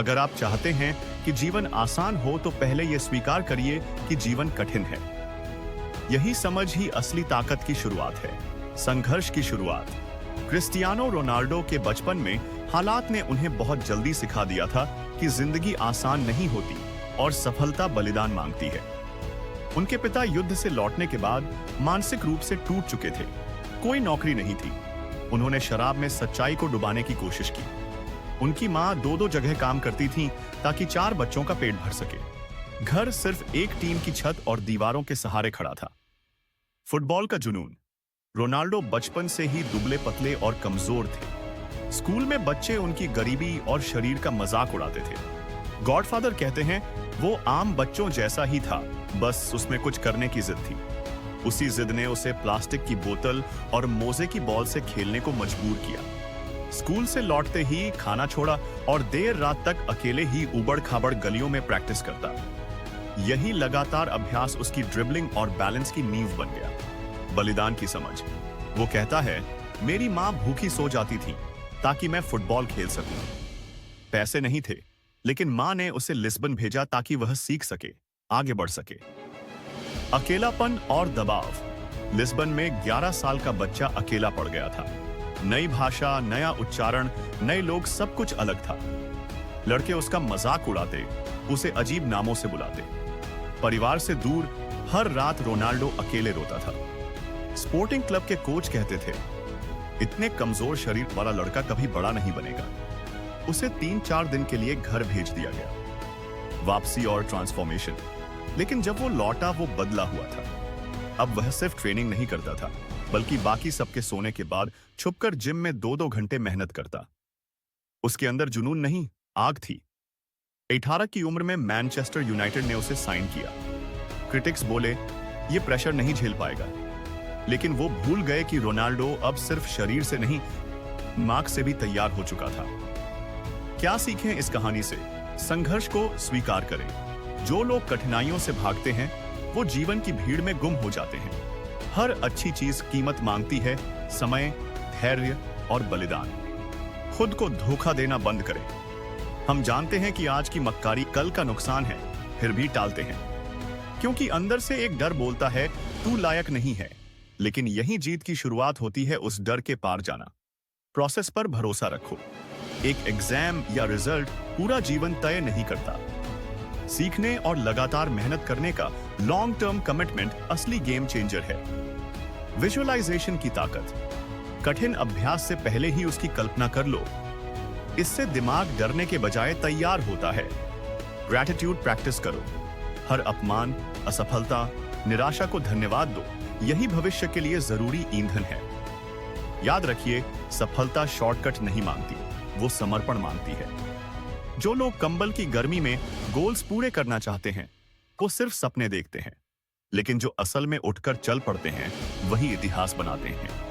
अगर आप चाहते हैं कि जीवन आसान हो तो पहले यह स्वीकार करिए कि जीवन कठिन है। यही समझ ही असली ताकत की शुरुआत है, संघर्ष की शुरुआत। क्रिस्टियानो रोनाल्डो के बचपन में हालात ने उन्हें बहुत जल्दी सिखा दिया था कि जिंदगी आसान नहीं होती और सफलता बलिदान मांगती है। उनके पिता युद्ध से लौटने के बाद मानसिक रूप से टूट चुके थे। कोई नौकरी नहीं थी। उन्होंने शराब में सच्चाई को डुबाने की कोशिश की। उनकी मां दो जगह काम करती थी ताकि 4 बच्चों का पेट भर सके। घर सिर्फ एक टीम की छत और दीवारों के सहारे खड़ा था। फुटबॉल का जुनून। रोनाल्डो बचपन से ही दुबले पतले और कमजोर थे। स्कूल में बच्चे उनकी गरीबी और शरीर का मजाक उड़ाते थे। गॉडफादर कहते हैं वो आम बच्चों जैसा ही था, बस उसमें कुछ करने की जिद थी। उसी जिद ने उसे प्लास्टिक की बोतल और मोजे की बॉल से खेलने को मजबूर किया। स्कूल से लौटते ही खाना छोड़ा और देर रात तक अकेले ही उबड़-खाबड़ गलियों में प्रैक्टिस करता। यही लगातार अभ्यास उसकी ड्रिबलिंग और बैलेंस की नींव बन गया। बलिदान की समझ। वो कहता है, मेरी मां भूखी सो जाती थी ताकि मैं फुटबॉल खेल सकूं। पैसे नहीं थे, लेकिन मां ने उसे लिस्बन भेजा ताकि वह सीख सके, आगे बढ़ सके। अकेलापन और दबाव। लिस्बन में 11 साल का बच्चा अकेला पड़ गया था। नई भाषा, नया उच्चारण, नए लोग, सब कुछ अलग था। लड़के उसका मजाक उड़ाते, उसे अजीब नामों से बुलाते। परिवार से दूर हर रात रोनाल्डो अकेले रोता था। स्पोर्टिंग क्लब के कोच कहते थे, इतने कमजोर शरीर वाला लड़का कभी बड़ा नहीं बनेगा। उसे 3-4 दिन के लिए घर भेज दिया गया। वापसी और ट्रांसफॉर्मेशन। लेकिन जब वो लौटा वो बदला हुआ था। अब वह सिर्फ ट्रेनिंग नहीं करता था, बल्कि बाकी सबके सोने के बाद छुपकर जिम में 2-2 घंटे मेहनत करता। उसके अंदर जुनून नहीं, आग थी। 18 की उम्र में मैनचेस्टर यूनाइटेड ने उसे साइन किया। क्रिटिक्स बोले, ये प्रेशर नहीं झेल पाएगा। लेकिन वो भूल गए कि रोनाल्डो अब सिर्फ शरीर से नहीं, दिमाग से भी तैयार हो चुका था। क्या सीखें इस कहानी से? संघर्ष को स्वीकार करें। जो लोग कठिनाइयों से भागते हैं, वो जीवन की भीड़ में गुम हो जाते हैं। हर अच्छी चीज कीमत मांगती है, समय, धैर्य और बलिदान। खुद को धोखा देना बंद करें। हम जानते हैं कि आज की मक्कारी कल का नुकसान है, फिर भी टालते हैं। क्योंकि अंदर से एक डर बोलता है, तू लायक नहीं है। लेकिन यही जीत की शुरुआत होती है, उस डर के पार जाना। प्रोसेस पर भरोसा रखो। एक एग्जाम या रिजल्ट पूरा जीवन तय नहीं करता। सीखने और लगातार मेहनत करने का लॉन्ग टर्म कमिटमेंट असली गेम चेंजर है। विजुअलाइजेशन की ताकत। कठिन अभ्यास से पहले ही उसकी कल्पना कर लो। इससे दिमाग डरने के बजाय तैयार होता है। ग्रैटिट्यूड प्रैक्टिस करो। हर अपमान, असफलता, निराशा को धन्यवाद दो। यही भविष्य के लिए जरूरी ईंधन है। याद रखिए, सफलता शॉर्टकट नहीं मांगती, वो समर्पण मांगती है। जो लोग कंबल की गर्मी में गोल्स पूरे करना चाहते हैं, वो सिर्फ सपने देखते हैं। लेकिन जो असल में उठकर चल पड़ते हैं, वही इतिहास बनाते हैं।